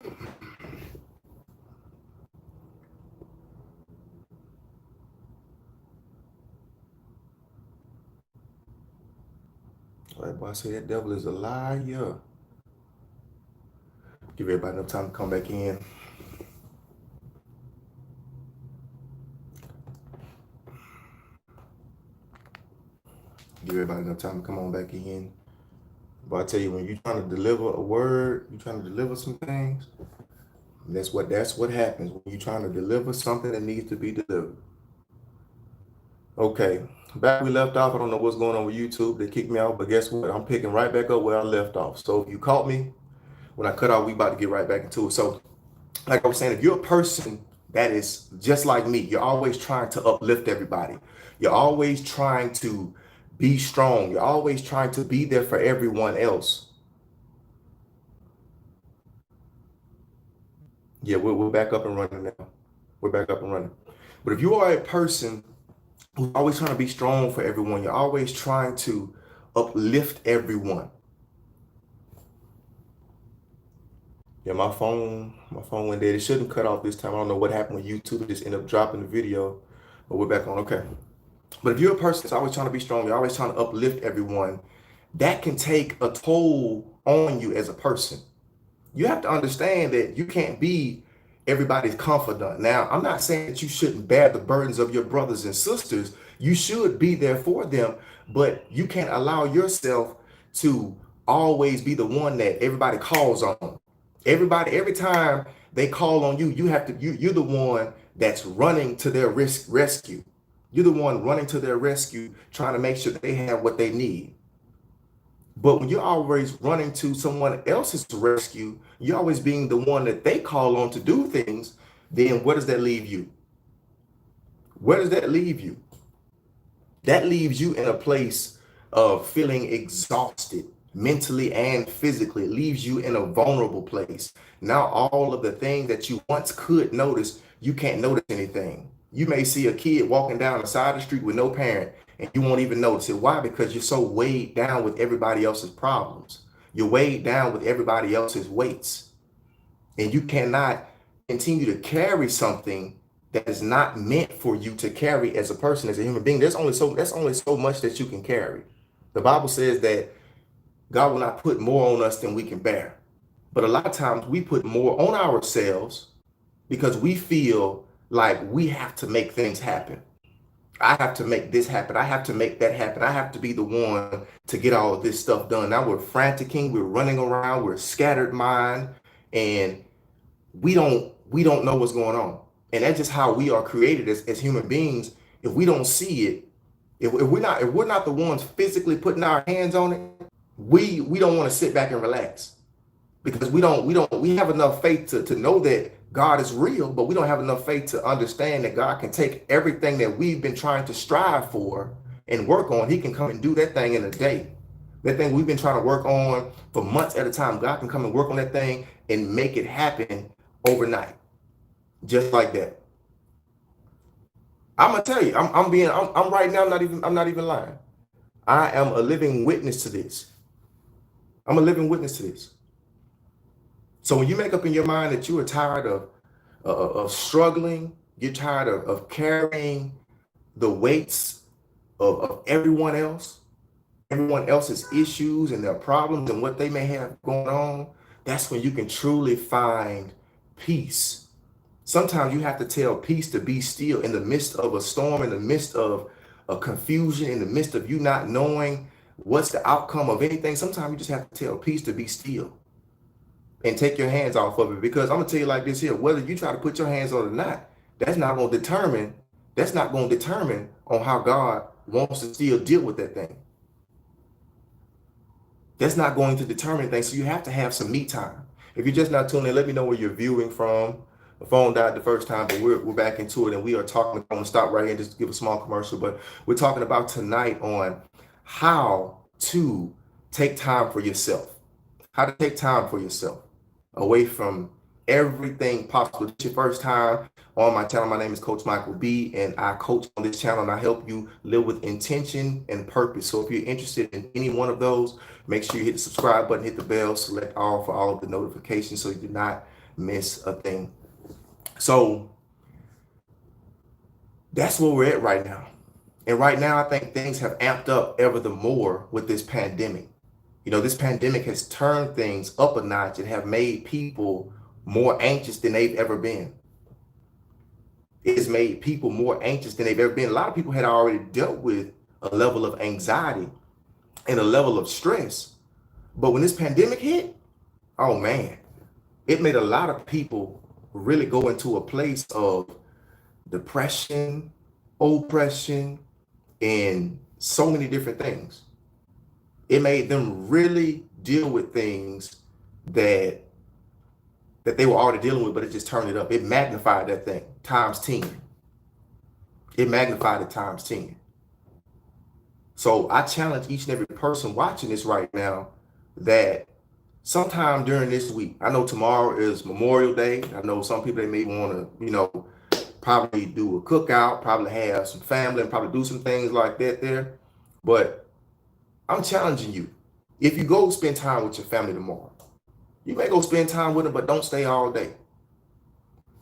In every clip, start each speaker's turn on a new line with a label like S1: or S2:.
S1: All right, boy, I say that devil is a liar. Give everybody enough time to come back in. Give everybody enough time to come on back in. But I tell you, when you're trying to deliver a word, you're trying to deliver some things. That's what happens when you're trying to deliver something that needs to be delivered. Okay, back we left off. I don't know what's going on with YouTube. They kicked me out, but guess what? I'm picking right back up where I left off. So if you caught me when I cut off, we about to get right back into it. So, like I was saying, if you're a person that is just like me, you're always trying to uplift everybody. You're always trying to be strong. You're always trying to be there for everyone else. Yeah, we're back up and running now. We're back up and running. But if you are a person who's always trying to be strong for everyone, you're always trying to uplift everyone. Yeah, my phone went dead. It shouldn't cut off this time. I don't know what happened with YouTube. It just ended up dropping the video, but we're back on. Okay. But if you're a person that's always trying to be strong, you're always trying to uplift everyone, that can take a toll on you as a person. You have to understand that you can't be everybody's confidant. Now, I'm not saying that you shouldn't bear the burdens of your brothers and sisters. You should be there for them, but you can't allow yourself to always be the one that everybody calls on. Every time they call on you, you're the one that's running to their rescue. You're the one running to their rescue, trying to make sure they have what they need. But when you're always running to someone else's rescue, you're always being the one that they call on to do things, then where does that leave you? Where does that leave you? That leaves you in a place of feeling exhausted mentally and physically. It leaves you in a vulnerable place. Now, all of the things that you once could notice, you can't notice anything. You may see a kid walking down the side of the street with no parent, and you won't even notice it. Why? Because you're so weighed down with everybody else's problems. You're weighed down with everybody else's weights, and you cannot continue to carry something that is not meant for you to carry as a person, as a human being. That's only so much that you can carry. The Bible says that God will not put more on us than we can bear. But a lot of times we put more on ourselves because we feel like we have to make things happen. I have to make this happen. I have to make that happen. I have to be the one to get all of this stuff done. Now we're franticking, we're running around, we're scattered mind, and we don't know what's going on. And that's just how we are created as human beings. If we don't see it, if we're not the ones physically putting our hands on it, we don't want to sit back and relax, because we have enough faith to know that God is real, but we don't have enough faith to understand that God can take everything that we've been trying to strive for and work on. He can come and do that thing in a day. That thing we've been trying to work on for months at a time, God can come and work on that thing and make it happen overnight, just like that. I'm gonna tell you, I'm right now. I'm not even lying. I am a living witness to this. I'm a living witness to this. So when you make up in your mind that you are tired of struggling, you're tired of carrying the weights of everyone else's issues and their problems and what they may have going on, that's when you can truly find peace. Sometimes you have to tell peace to be still in the midst of a storm, in the midst of a confusion, in the midst of you not knowing what's the outcome of anything. Sometimes you just have to tell peace to be still and take your hands off of it. Because I'm gonna tell you like this here: whether you try to put your hands on it or not, that's not gonna determine. That's not gonna determine on how God wants to still deal with that thing. That's not going to determine things. So you have to have some me time. If you're just not tuning in, let me know where you're viewing from. The phone died the first time, but we're back into it, and we are talking. I'm gonna stop right here and just give a small commercial, but we're talking about tonight on how to take time for yourself. How to take time for yourself away from everything possible. It's your first time on my channel. My name is Coach Michael B, and I coach on this channel, and I help you live with intention and purpose. So if you're interested in any one of those, make sure you hit the subscribe button, hit the bell, select all for all of the notifications so you do not miss a thing. So that's where we're at right now. And right now, I think things have amped up ever the more with this pandemic. This pandemic has turned things up a notch and have made people more anxious than they've ever been. It has made people more anxious than they've ever been. A lot of people had already dealt with a level of anxiety and a level of stress. But when this pandemic hit, oh man, it made a lot of people really go into a place of depression, oppression, and so many different things. It made them really deal with things that they were already dealing with, but it just turned it up. It magnified that thing times 10. It magnified it times 10. So I challenge each and every person watching this right now that sometime during this week, I know tomorrow is Memorial Day. I know some people, they may want to, probably do a cookout, probably have some family and probably do some things like that there. But I'm challenging you. If you go spend time with your family tomorrow, you may go spend time with them, but don't stay all day.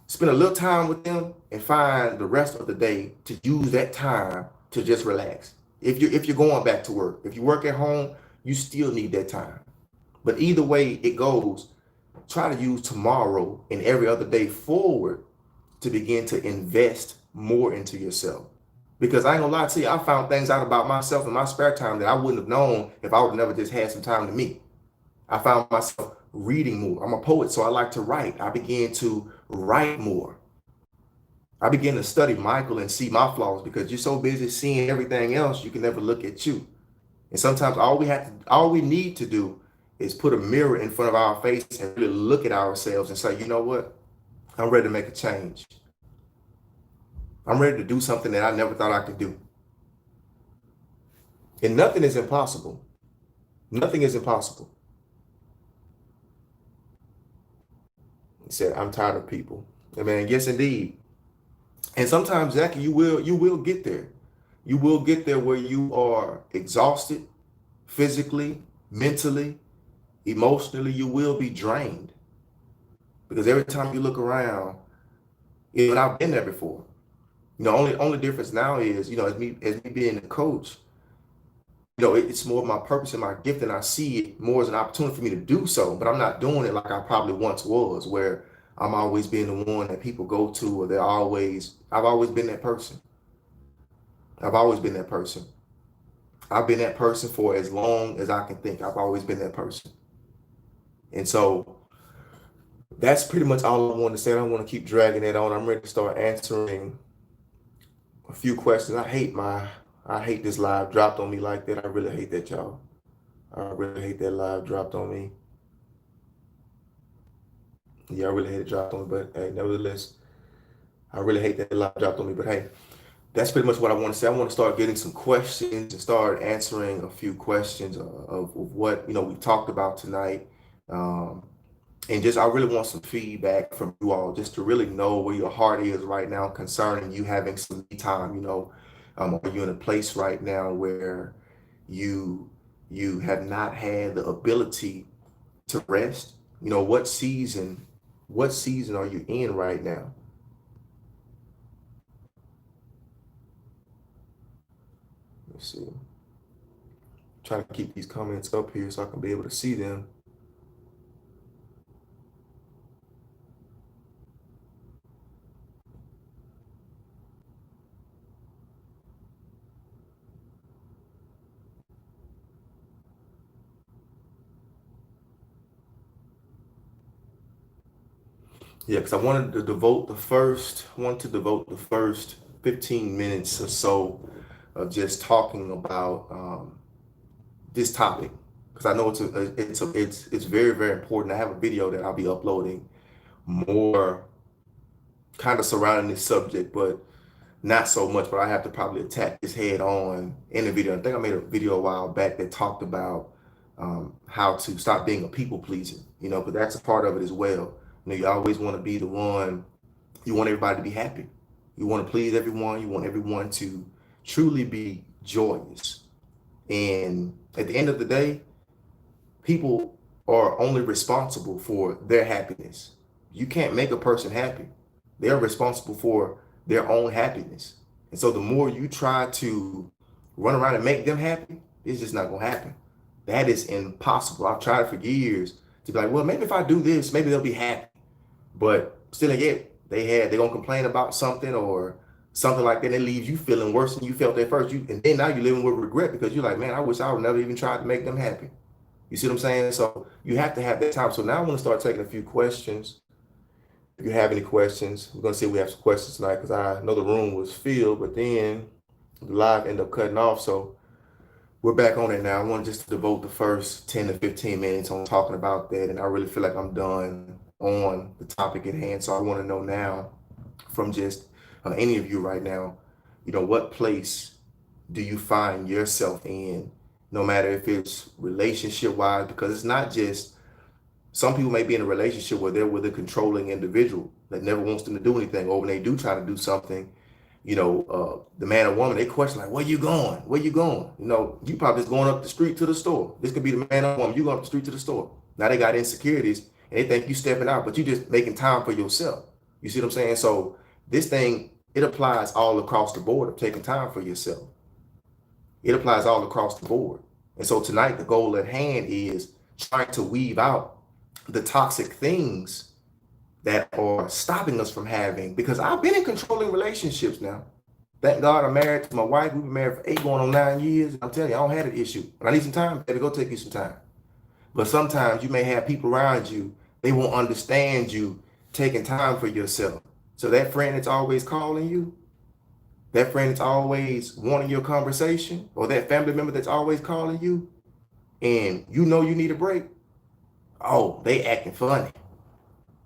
S1: Spend a little time with them and find the rest of the day to use that time to just relax. If you're going back to work, if you work at home, you still need that time. But either way it goes, try to use tomorrow and every other day forward to begin to invest more into yourself. Because I ain't gonna lie to you, I found things out about myself in my spare time that I wouldn't have known if I would have never just had some time to me. I found myself reading more. I'm a poet, so I like to write. I began to write more. I began to study Michael and see my flaws because you're so busy seeing everything else, you can never look at you. And sometimes all we need to do is put a mirror in front of our face and really look at ourselves and say, you know what? I'm ready to make a change. I'm ready to do something that I never thought I could do. And nothing is impossible. Nothing is impossible. He said, I'm tired of people. And man, yes, indeed. And sometimes, Jackie, you will get there. You will get there where you are exhausted physically, mentally, emotionally. You will be drained because every time you look around, and I've been there before. Only difference now is, as me being a coach, it's more of my purpose and my gift, and I see it more as an opportunity for me to do so. But I'm not doing it like I probably once was, where I'm always being the one that people go to, or I've always been that person. I've always been that person. I've been that person for as long as I can think. I've always been that person. And so that's pretty much all I want to say. I don't want to keep dragging it on. I'm ready to start answering a few questions. I hate this live dropped on me like that. I really hate that, y'all. I really hate that live dropped on me. Yeah, I really hate it dropped on me, but hey, nevertheless, I really hate that live dropped on me. But hey, that's pretty much what I want to say. I want to start getting some questions and start answering a few questions of what we talked about tonight. And just I really want some feedback from you all, just to really know where your heart is right now concerning you having some me time. Are you in a place right now where you have not had the ability to rest? What season are you in right now? Let's see. Try to keep these comments up here so I can be able to see them. Yeah, because I wanted to devote the first 15 minutes or so of just talking about this topic, because I know it's very, very important. I have a video that I'll be uploading more kind of surrounding this subject, but not so much. But I have to probably attack this head on in the video. I think I made a video a while back that talked about how to stop being a people pleaser, because that's a part of it as well. You always want to be the one. You want everybody to be happy. You want to please everyone. You want everyone to truly be joyous. And at the end of the day, people are only responsible for their happiness. You can't make a person happy. They're responsible for their own happiness. And so the more you try to run around and make them happy, it's just not gonna happen. That is impossible. I've tried for years to be like, well, maybe if I do this, maybe they'll be happy. But still yet, they're gonna complain about something or something like that, and it leaves you feeling worse than you felt at first. And then now you're living with regret because you're like, man, I wish I would never even tried to make them happy. You see what I'm saying? So you have to have that time. So now I want to start taking a few questions. If you have any questions, we're gonna see if we have some questions tonight because I know the room was filled, but then the live ended up cutting off. So we're back on it now. I want just to devote the first 10 to 15 minutes on talking about that. And I really feel like I'm done on the topic at hand. So I want to know now from just any of you right now, what place do you find yourself in, no matter if it's relationship wise, because it's not just some people may be in a relationship where they're with a controlling individual that never wants them to do anything, or when they do try to do something, the man or woman, they question like, where you going? Where you going? You probably just going up the street to the store. This could be the man or woman. You going up the street to the store. Now they got insecurities and they think you stepping out, but you just making time for yourself. You see what I'm saying? So this thing, it applies all across the board of taking time for yourself. It applies all across the board. And so tonight, the goal at hand is trying to weave out the toxic things that are stopping us from having, because I've been in controlling relationships now. Thank God I'm married to my wife. We've been married for 8 going on 9 years. I'm telling you, I don't have an issue. When I need some time, baby, go take you some time. But sometimes you may have people around you, they won't understand you taking time for yourself. So that friend that's always calling you, that friend that's always wanting your conversation, or that family member that's always calling you, and you know you need a break, oh, they acting funny.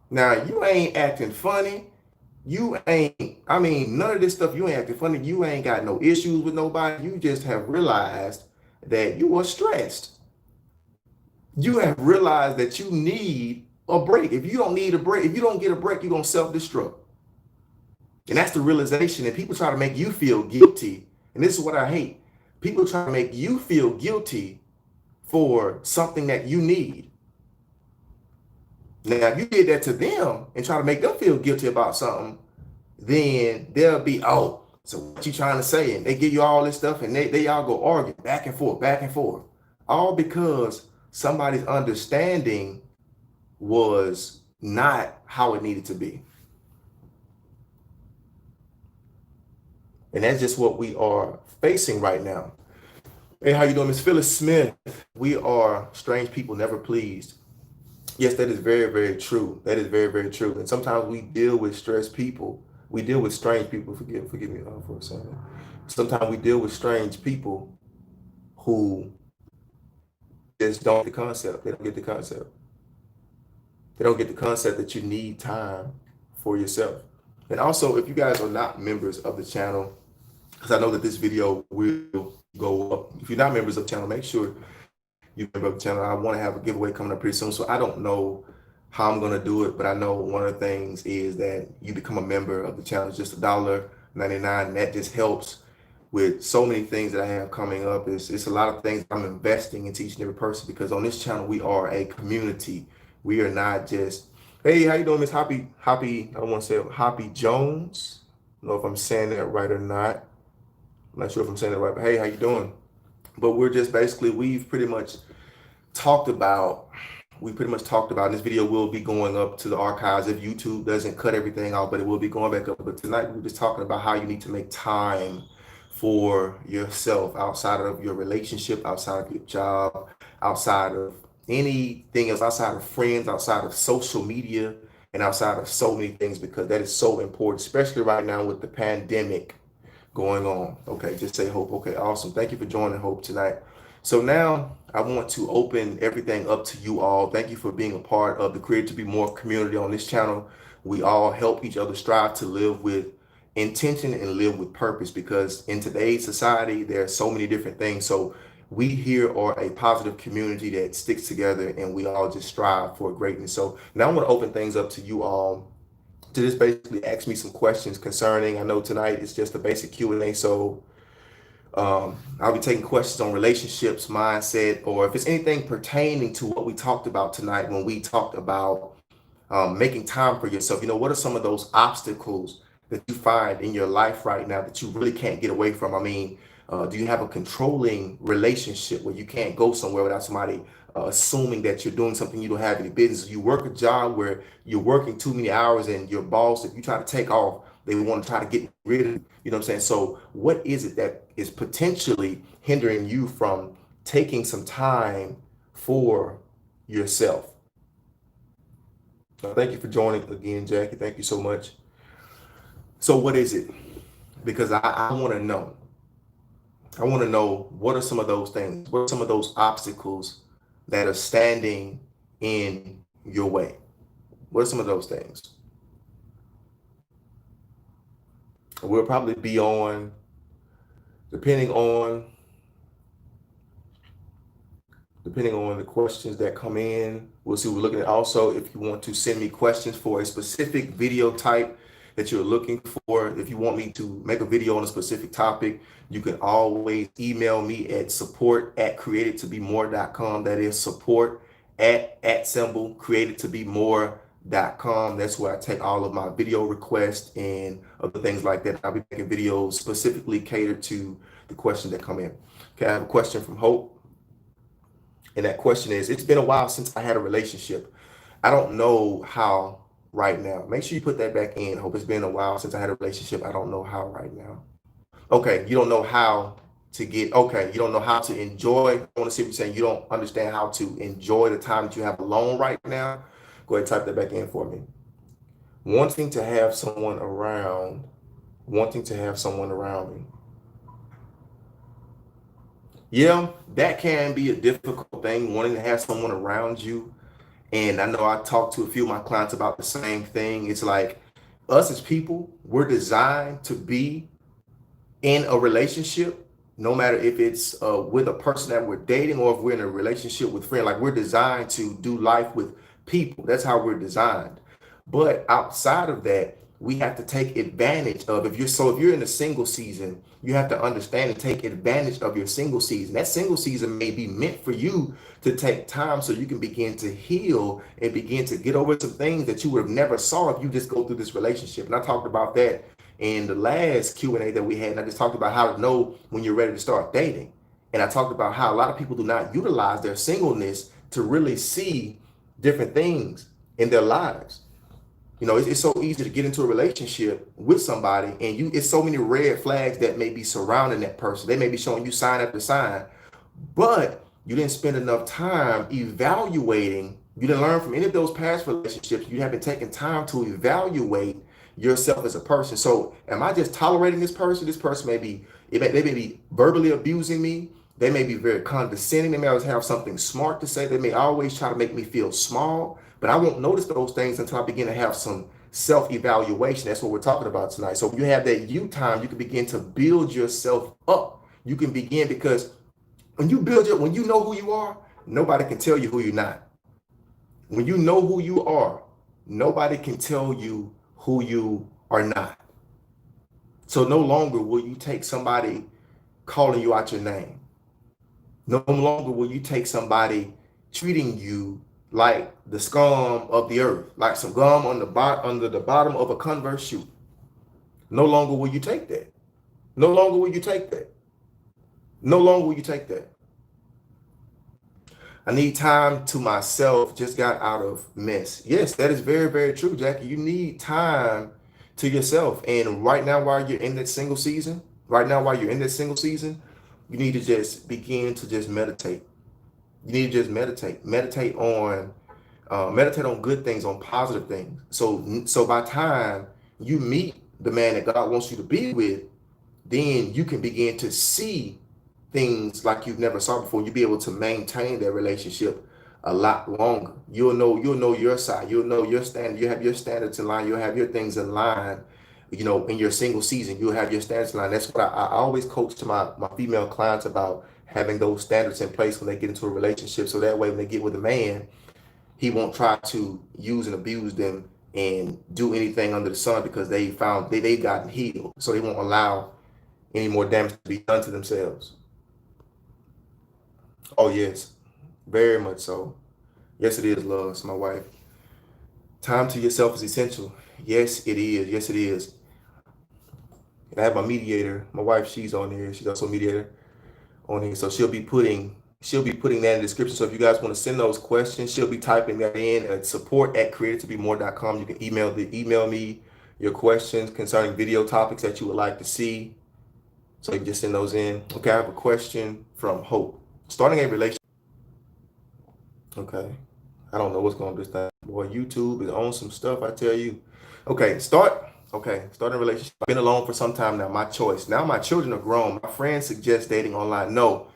S1: Now, you ain't acting funny. None of this stuff, you ain't acting funny. You ain't got no issues with nobody. You just have realized that you are stressed. You have realized that you need a break. If you don't need a break, if you don't get a break, you're going to self-destruct. And that's the realization. And people try to make you feel guilty. And this is what I hate. People try to make you feel guilty for something that you need. Now, if you did that to them and try to make them feel guilty about something, then they'll be, oh, so what you trying to say? And they give you all this stuff and they all go argue back and forth, all because somebody's understanding was not how it needed to be. And that's just what we are facing right now. Hey, how you doing, Miss Phyllis Smith? We are strange people, never pleased. Yes, that is very, very true. That is very, very true. And sometimes we deal with stressed people. We deal with strange people. Forgive me for a second. Sometimes we deal with strange people who just don't get the concept. They don't get the concept. They don't get the concept that you need time for yourself. And also, if you guys are not members of the channel, because I know that this video will go up. If you're not members of the channel, make sure you member of the channel. I want to have a giveaway coming up pretty soon. So I don't know how I'm going to do it, but I know one of the things is that you become a member of the channel. It's just $1.99, and that just helps with so many things that I have coming up. It's a lot of things I'm investing into each and every person, because on this channel we are a community. We are not just, hey, how you doing, Miss Hoppy? I don't want to say Hoppy Jones. I don't know if I'm saying that right or not. I'm not sure if I'm saying that right, but hey, how you doing? But we're just basically, we've pretty much talked about, this video will be going up to the archives if YouTube doesn't cut everything out, but it will be going back up. But tonight we're just talking about how you need to make time for yourself outside of your relationship, outside of your job, outside of anything else, outside of friends, outside of social media, and outside of so many things, because that is so important, especially right now with the pandemic going on. Okay, just say Hope. Okay, awesome. Thank you for joining Hope tonight. So now I want to open everything up to you all. Thank you for being a part of the Create to Be More community on this channel. We all help each other strive to live with intention and live with purpose, because in today's society, there are so many different things. So we here are a positive community that sticks together, and we all just strive for greatness. So now I want to open things up to you all to just basically ask me some questions concerning, I know tonight it's just a basic Q&A, so I'll be taking questions on relationships, mindset, or if it's anything pertaining to what we talked about tonight when we talked about making time for yourself. What are some of those obstacles that you find in your life right now that you really can't get away from? I mean, do you have a controlling relationship where you can't go somewhere without somebody assuming that you're doing something you don't have any business? You work a job where you're working too many hours, and your boss, if you try to take off, they want to try to get rid of you. You know what I'm saying? So what is it that is potentially hindering you from taking some time for yourself? Thank you for joining again, Jackie. Thank you so much. So what is it? Because I want to know. I want to know, what are some of those things? What are some of those obstacles that are standing in your way? What are some of those things? We'll probably be on, depending on the questions that come in. We'll see what we're looking at. Also, if you want to send me questions for a specific video type that you're looking for, if you want me to make a video on a specific topic, you can always email me at support@createdtobemore.com. That is support at symbol createdtobemore.com. That's where I take all of my video requests and other things like that. I'll be making videos specifically catered to the questions that come in. Okay, I have a question from Hope. And that question is, it's been a while since I had a relationship. I don't know how right now. Make sure you put that back in. Hope, it's been a while since I had a relationship. I don't know how right now. Okay, you don't know how to get, okay, you don't know how to enjoy. I want to see what you're saying. You don't understand how to enjoy the time that you have alone right now. Go ahead and type that back in for me. Wanting to have someone around, wanting to have someone around me. Yeah, that can be a difficult thing, wanting to have someone around you. And I know I talked to a few of my clients about the same thing. It's like, us as people, we're designed to be in a relationship, no matter if it's with a person that we're dating or if we're in a relationship with friends. Like, we're designed to do life with people. That's how we're designed. But outside of that, we have to take advantage of, if you're in a single season, you have to understand and take advantage of your single season. That single season may be meant for you to take time so you can begin to heal and begin to get over some things that you would have never saw if you just go through this relationship. And I talked about that in the last Q&A that we had. And I just talked about how to know when you're ready to start dating. And I talked about how a lot of people do not utilize their singleness to really see different things in their lives. It's so easy to get into a relationship with somebody, and it's so many red flags that may be surrounding that person. They may be showing you sign after sign, but you didn't spend enough time evaluating. You didn't learn from any of those past relationships. You haven't taken time to evaluate yourself as a person. So, am I just tolerating this person? This person they may be verbally abusing me. They may be very condescending. They may always have something smart to say. They may always try to make me feel small, but I won't notice those things until I begin to have some self-evaluation. That's what we're talking about tonight. So when you have that you time, you can begin to build yourself up. You can begin, because when you know who you are, nobody can tell you who you're not. When you know who you are, nobody can tell you who you are not. So no longer will you take somebody calling you out your name. No longer will you take somebody treating you like the scum of the earth, like some gum on under the bottom of a Converse shoe. No longer will you take that. No longer will you take that. No longer will you take that. I need time to myself. Just got out of mess. Yes, that is very, very true, Jackie. You need time to yourself. And right now, while you're in that single season, you need to just begin to just meditate. You need to just meditate. Meditate on good things, on positive things. So by time you meet the man that God wants you to be with, then you can begin to see things like you've never saw before. You'll be able to maintain that relationship a lot longer. You'll know your side. You'll know your standard. You have your standards in line. You'll have your things in line. In your single season, you'll have your standards in line. That's what I always coach to my female clients about, having those standards in place when they get into a relationship. So that way, when they get with a man, he won't try to use and abuse them and do anything under the sun, because they've gotten healed. So they won't allow any more damage to be done to themselves. Oh yes, very much so. Yes, it is, love. It's my wife. Time to yourself is essential. Yes, it is. Yes, it is. And I have my mediator. My wife, she's on here. She's also a mediator on here. So she'll be putting that in the description. So if you guys want to send those questions, she'll be typing that in at support@created2be more.com. You can email me your questions concerning video topics that you would like to see. So you can just send those in. Okay, I have a question from Hope. Starting a relationship. Okay. I don't know what's going on this time. Boy, YouTube is on some stuff, I tell you. Starting a relationship. I've been alone for some time now. My choice. Now my children are grown. My friends suggest dating online. No,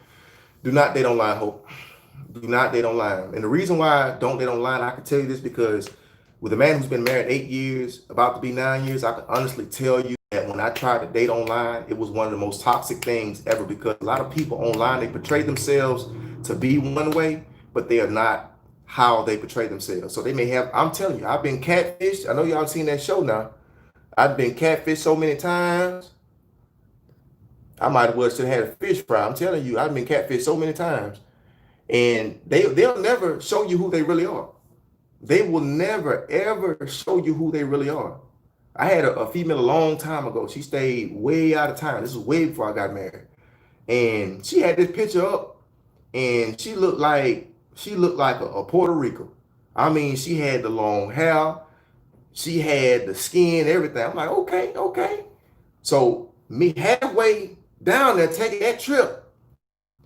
S1: do not date online, Hope. Do not date online. And the reason why I don't date online, I can tell you this because with a man who's been married 8 years, about to be 9 years, I can honestly tell you that when I tried to date online, it was one of the most toxic things ever because a lot of people online, they portray themselves to be one way, but they are not how they portray themselves. So they may have, I'm telling you, I've been catfished. I know y'all seen that show now. I've been catfished so many times. I might as well should have had a fish fry. I'm telling you, I've been catfished so many times. And they'll never show you who they really are. They will never ever show you who they really are. I had a female a long time ago. She stayed way out of town. This was way before I got married. And she had this picture up and she looked like a Puerto Rico. I mean, she had the long hair, she had the skin, everything. I'm like, okay, okay. So me halfway down there taking that trip,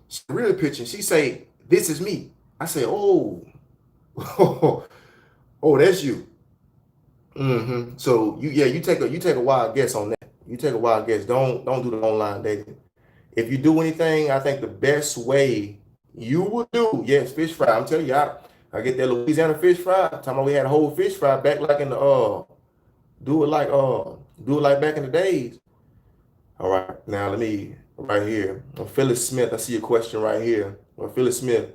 S1: she really picture. She say, "This is me." I say, "Oh, oh, that's you." So you take a wild guess on that. You take a wild guess. Don't do the online dating. If you do anything, I think the best way you would do, yes, fish fry. I'm telling you, I get that Louisiana fish fry. Talking about we had a whole fish fry back like in the do it like back in the days. All right, now let me right here. Phyllis Smith, I see your question right here. Phyllis Smith,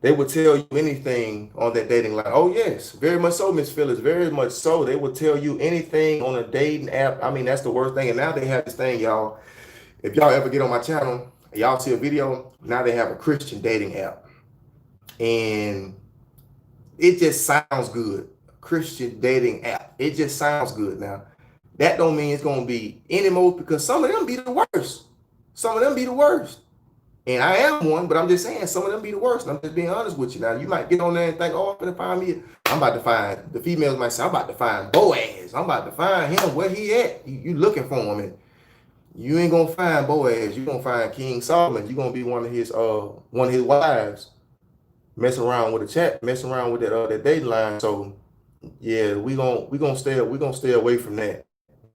S1: they will tell you anything on that dating line. Oh yes, very much so, Miss Phyllis, very much so. They will tell you anything on a dating app. I mean, that's the worst thing. And now they have this thing, y'all. If y'all ever get on my channel, y'all see a video. Now they have a Christian dating app, and it just sounds good. Christian dating app. It just sounds good. Now, that don't mean it's gonna be any more because some of them be the worst. Some of them be the worst. And I am one, but I'm just saying some of them be the worst. And I'm just being honest with you. Now, you might get on there and think, oh, I'm gonna find me. I'm about to find the females might say, I'm about to find Boaz. I'm about to find him where he at. You looking for him, and you ain't gonna find Boaz. You're gonna find King Solomon. You're gonna be one of his wives messing around with a chat, messing around with that date line. So yeah, we gonna stay away from that.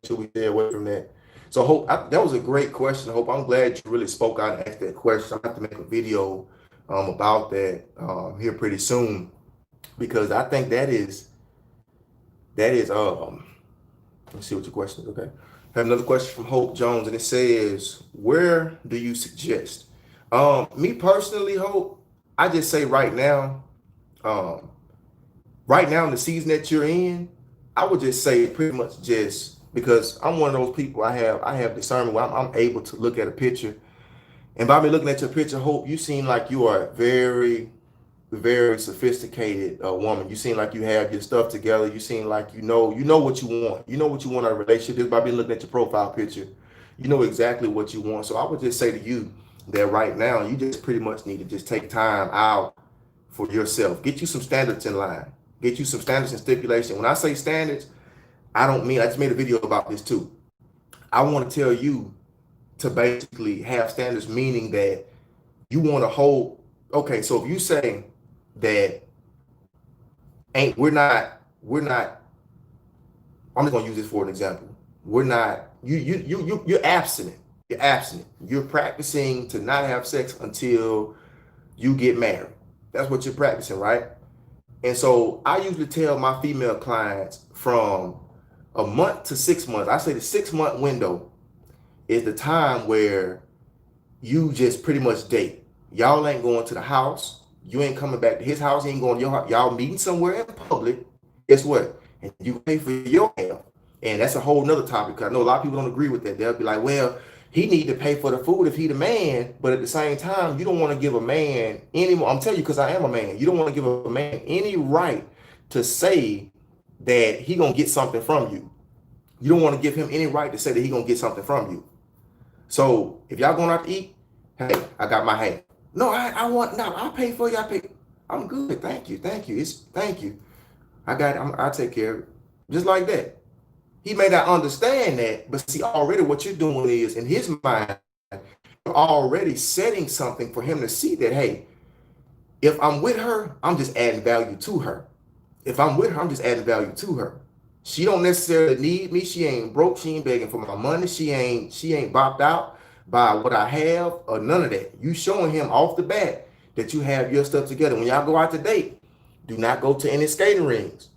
S1: Should we stay away from that? So Hope, that was a great question. Hope, I'm glad you really spoke out and asked that question. I have to make a video about that here pretty soon because I think that is. Let's see what your question is. Okay, I have another question from Hope Jones, and it says, "Where do you suggest?" Me personally, Hope, I just say um, right now in the season that you're in, I would just say pretty much just because I'm one of those people. I have discernment where I'm able to look at a picture, and by me looking at your picture, Hope, you seem like you are a very, very sophisticated woman. You seem like you have your stuff together. You seem like you know what you want. You know what you want out of a relationship. Just by me looking at your profile picture, you know exactly what you want. So I would just say to you that right now you just pretty much need to just take time out for yourself. Get you some standards in line. Get you some standards and stipulation. When I say standards, I don't mean, I just made a video about this too. I want to tell you to basically have standards, meaning that you want to hold. Okay, so if you say that ain't we're not, I'm just gonna use this for an example. We're not you're abstinent. You're abstinent. You're practicing to not have sex until you get married. That's what you're practicing, right? And so I usually tell my female clients from a month to 6 months. I say the 6 month window is the time where you just pretty much date. Y'all ain't going to the house. You ain't coming back to his house. He ain't going to your house. Y'all meeting somewhere in public. Guess what? And you pay for your health. And that's a whole nother topic. 'Cause I know a lot of people don't agree with that. They'll be like, well, he need to pay for the food if he the man. But at the same time, you don't want to give a man any more. I'm telling you, because I am a man. You don't want to give a man any right to say that he gonna get something from you. You don't want to give him any right to say that he gonna get something from you. So if y'all going out to eat, hey, I got my half. No, I want no. I'll pay for you. I pay. I'm good. Thank you. Thank you. It's thank you. I got it. I'll take care of it. Just like that. He may not understand that, but see, already what you're doing is in his mind, you're already setting something for him to see that, hey, if I'm with her, I'm just adding value to her. If I'm with her, I'm just adding value to her. She don't necessarily need me. She ain't broke. She ain't begging for my money. She ain't bopped out by what I have or none of that. You showing him off the bat that you have your stuff together. When y'all go out to date, do not go to any skating rings.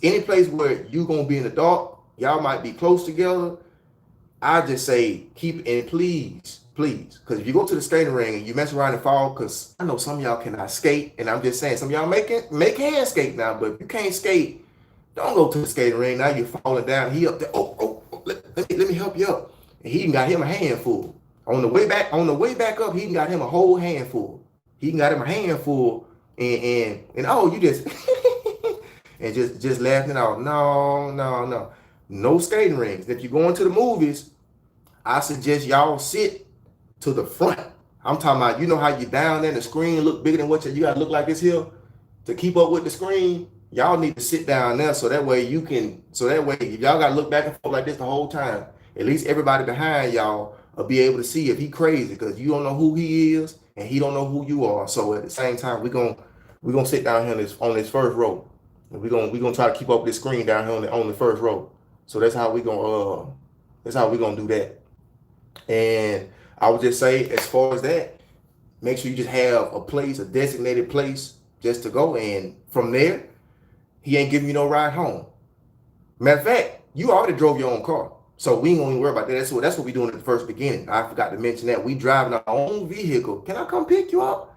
S1: Any place where you gonna be in the dark, y'all might be close together. I just say keep it, and please, because if you go to the skating ring and you mess around and fall, because I know some of y'all cannot skate, and I'm just saying some of y'all make hand skate now, but if you can't skate, don't go to the skating ring. Now you're falling down. He up there. Let me help you up. And he even got him a handful. On the way back up, he even got him a whole handful. He even got him a handful, and oh, you just and just laughing out. No, no, no. No skating rings. If you're going to the movies, I suggest y'all sit to the front. I'm talking about, you know how you down there and the screen look bigger than what you got to look like this here to keep up with the screen. Y'all need to sit down there so that way if y'all got to look back and forth like this the whole time, at least everybody behind y'all will be able to see if he crazy, because you don't know who he is and he don't know who you are. So at the same time, we're gonna sit down here on this first row. And we're gonna try to keep up with this screen down here on the first row. So that's how we gonna do that. And I would just say, as far as that, make sure you just have a designated place just to go. And from there, he ain't giving you no ride home. Matter of fact, you already drove your own car. So we ain't gonna worry about that. That's what we doing at the first beginning. I forgot to mention that. We driving our own vehicle. Can I come pick you up?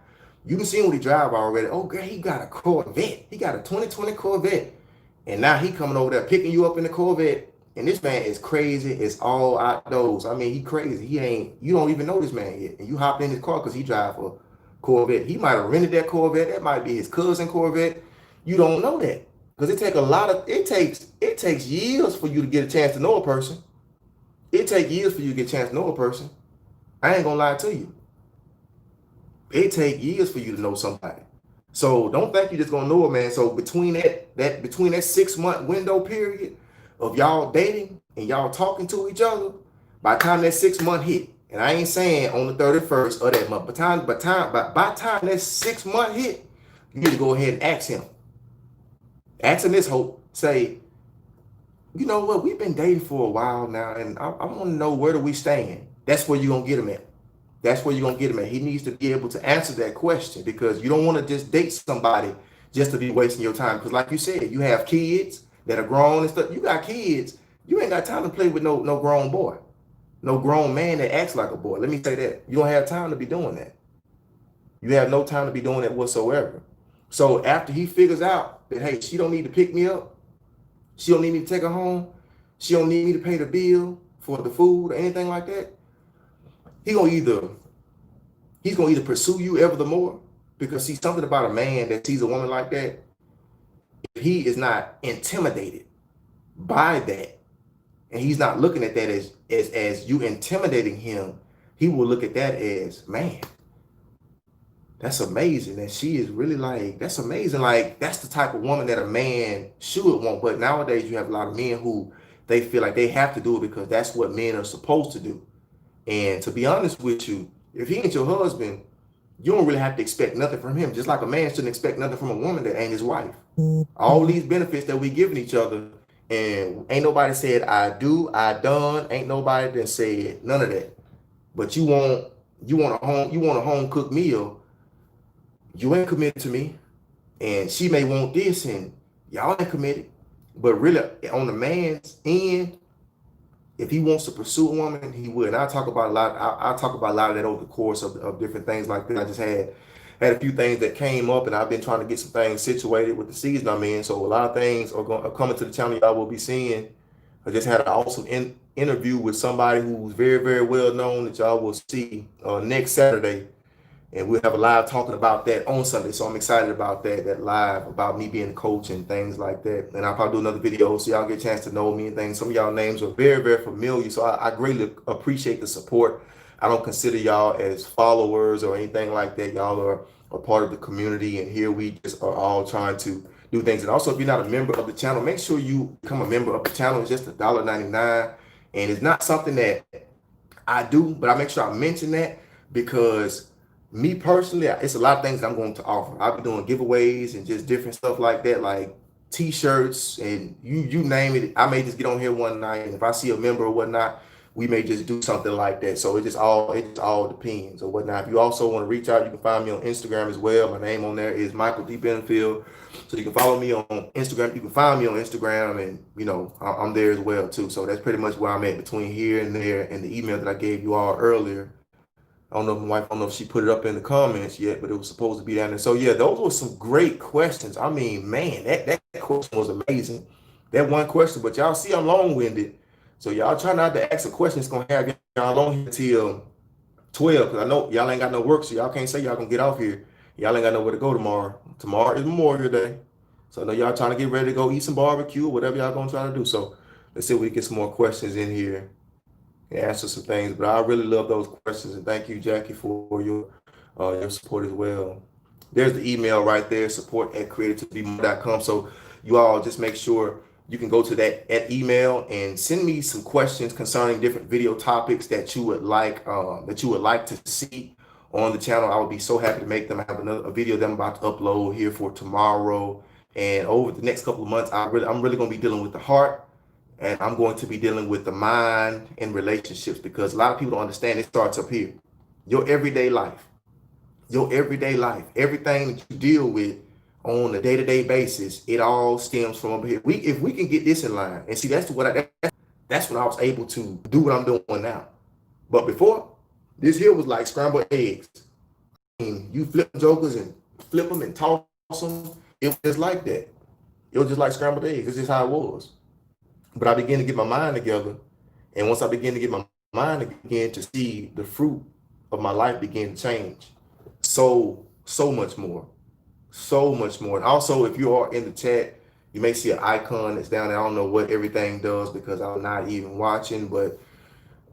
S1: You can see what he drive already. Oh, girl, he got a Corvette. He got a 2020 Corvette. And now he coming over there picking you up in the Corvette. And this man is crazy. It's all outdoors. I mean, he crazy. You don't even know this man yet. And you hop in his car because he drive a Corvette. He might have rented that Corvette. That might be his cousin Corvette. You don't know that. Because it takes years for you to get a chance to know a person. It takes years for you to get a chance to know a person. I ain't gonna lie to you. It take years for you to know somebody. So don't think you're just gonna know a man. So between that 6 month window period of y'all dating and y'all talking to each other, by the time that 6 month hit, and I ain't saying on the 31st of that month, by the time that 6 month hit, you need to go ahead and ask him. Ask him this hope. Say, you know what, we've been dating for a while now, and I want to know, where do we stand? That's where you're gonna get him at. That's where you're gonna get him at. He needs to be able to answer that question, because you don't want to just date somebody just to be wasting your time. Because like you said, you have kids that are grown and stuff. You got kids. You ain't got time to play with no grown boy, no grown man that acts like a boy. Let me say that. You don't have time to be doing that. You have no time to be doing that whatsoever. So after he figures out that, hey, she don't need to pick me up, she don't need me to take her home, she don't need me to pay the bill for the food or anything like that, he gonna either he's gonna either pursue you ever the more, because see, something about a man that sees a woman like that, if he is not intimidated by that, and he's not looking at that as you intimidating him, he will look at that as, man, that's amazing. And she is really like, that's amazing. Like, that's the type of woman that a man should want. But nowadays you have a lot of men who they feel like they have to do it because that's what men are supposed to do. And to be honest with you, if he ain't your husband, you don't really have to expect nothing from him. Just like a man shouldn't expect nothing from a woman that ain't his wife. All these benefits that we giving each other, and ain't nobody said I do, I done, ain't nobody that said none of that. But you want a home cooked meal. You ain't committed to me, and she may want this, and y'all ain't committed. But really, on the man's end, if he wants to pursue a woman, he would. And I'll talk about a lot of that over the course of different things like this. I just had a few things that came up, and I've been trying to get some things situated with the season I'm in. So a lot of things are coming to the channel y'all will be seeing. I just had an awesome interview with somebody who's very, very well known that y'all will see next Saturday. and we'll have a live talking about that on Sunday. So I'm excited about that live about me being a coach and things like that. And I'll probably do another video so y'all get a chance to know me and things. Some of y'all names are very, very familiar. So I greatly appreciate the support. I don't consider y'all as followers or anything like that. Y'all are a part of the community, and here we just are all trying to do things. And also, if you're not a member of the channel, make sure you become a member of the channel. It's just $1.99, and it's not something that I do, but I make sure I mention that because me personally, it's a lot of things I'm going to offer. I'll be doing giveaways and just different stuff like that, like t-shirts and you name it. I may just get on here one night, and if I see a member or whatnot, we may just do something like that. So it just all depends or whatnot. If you also want to reach out, you can find me on Instagram as well. My name on there is Michael D. Benfield. So you can follow me on Instagram. You can find me on Instagram, and I'm there as well too. So that's pretty much where I'm at between here and there. And the email that I gave you all earlier, I don't know if my wife, I don't know if she put it up in the comments yet, but it was supposed to be down there. So yeah, those were some great questions. I mean, man, that question was amazing. That one question, but y'all see I'm long-winded. So y'all try not to ask a question that's gonna have y'all on here till 12, because I know y'all ain't got no work, so y'all can't say y'all gonna get off here. Y'all ain't got nowhere to go tomorrow. Tomorrow is Memorial Day. So I know y'all trying to get ready to go eat some barbecue or whatever y'all gonna try to do. So let's see if we can get some more questions in here and answer some things. But I really love those questions, and thank you, Jackie, for your support as well. There's the email right there, support@creativetobeMore.com. So you all just make sure you can go to that at email and send me some questions concerning different video topics that you would like to see on the channel. I would be so happy to make them. I have a video that I'm about to upload here for tomorrow, and over the next couple of months, I'm really going to be dealing with the heart, and I'm going to be dealing with the mind and relationships, because a lot of people don't understand it starts up here. Your everyday life, everything that you deal with on a day-to-day basis, it all stems from up here. If we can get this in line, and see, that's when I was able to do what I'm doing now. But before, this here was like scrambled eggs. And you flip jokers and flip them and toss them. It was just like that. It was just like scrambled eggs. It's just how it was. But I began to get my mind together, and once I began to get my mind, I began to see the fruit of my life begin to change. So much more. So much more. And also, if you are in the chat, you may see an icon that's down there. I don't know what everything does because I'm not even watching, but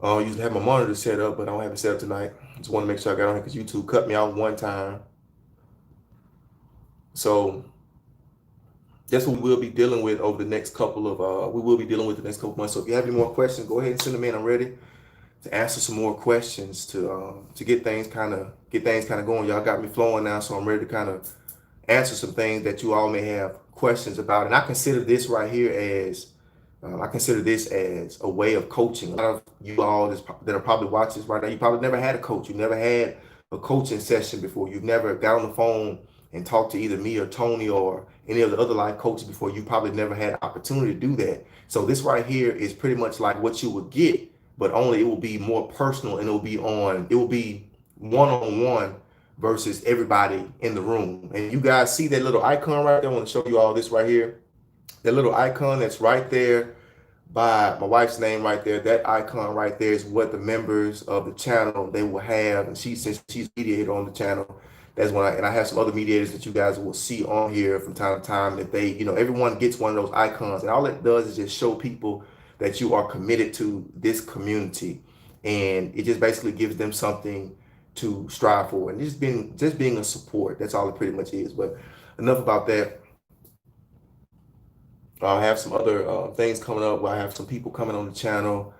S1: I usually have my monitor set up, but I don't have it set up tonight. Just want to make sure I got on here because YouTube cut me out one time. So that's what we will be dealing with over the next couple of we will be dealing with the next couple of months. So if you have any more questions, go ahead and send them in. I'm ready to answer some more questions to get things kind of going. Y'all got me flowing now, so I'm ready to kind of answer some things that you all may have questions about. And I consider this right here as a way of coaching. A lot of you all that are probably watching this right now, you probably never had a coach. You never had a coaching session before. You've never got on the phone and talked to either me or Tony or any of the other life coaches before. You probably never had an opportunity to do that. So this right here is pretty much like what you would get, but only it will be more personal, and it will be one-on-one versus everybody in the room. And you guys see that little icon right there? I want to show you all this right here. That little icon that's right there by my wife's name right there, that icon right there is what the members of the channel they will have. And since she's mediator on the channel, that's when I have some other mediators that you guys will see on here from time to time, that they, everyone gets one of those icons, and all it does is just show people that you are committed to this community, and it just basically gives them something to strive for, and just being a support. That's all it pretty much is. But enough about that. I have some other things coming up where I have some people coming on the channel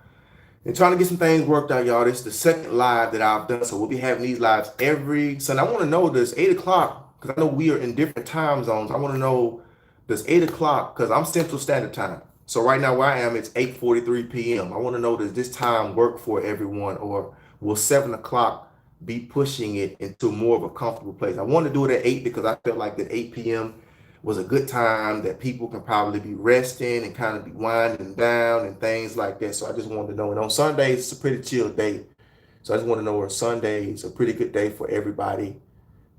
S1: and trying to get some things worked out, y'all. This is the second live that I've done, so we'll be having these lives every Sunday. I want to know, does 8 o'clock, because I know we are in different time zones. I want to know, does 8 o'clock, because I'm Central Standard Time. So right now where I am, it's 8:43 p.m. I want to know, does this time work for everyone, or will 7 o'clock be pushing it into more of a comfortable place? I want to do it at 8 because I felt like that 8 p.m. was a good time that people can probably be resting and kind of be winding down and things like that. So I just wanted to know. And on Sundays, it's a pretty chill day. So I just want to know where Sunday is a pretty good day for everybody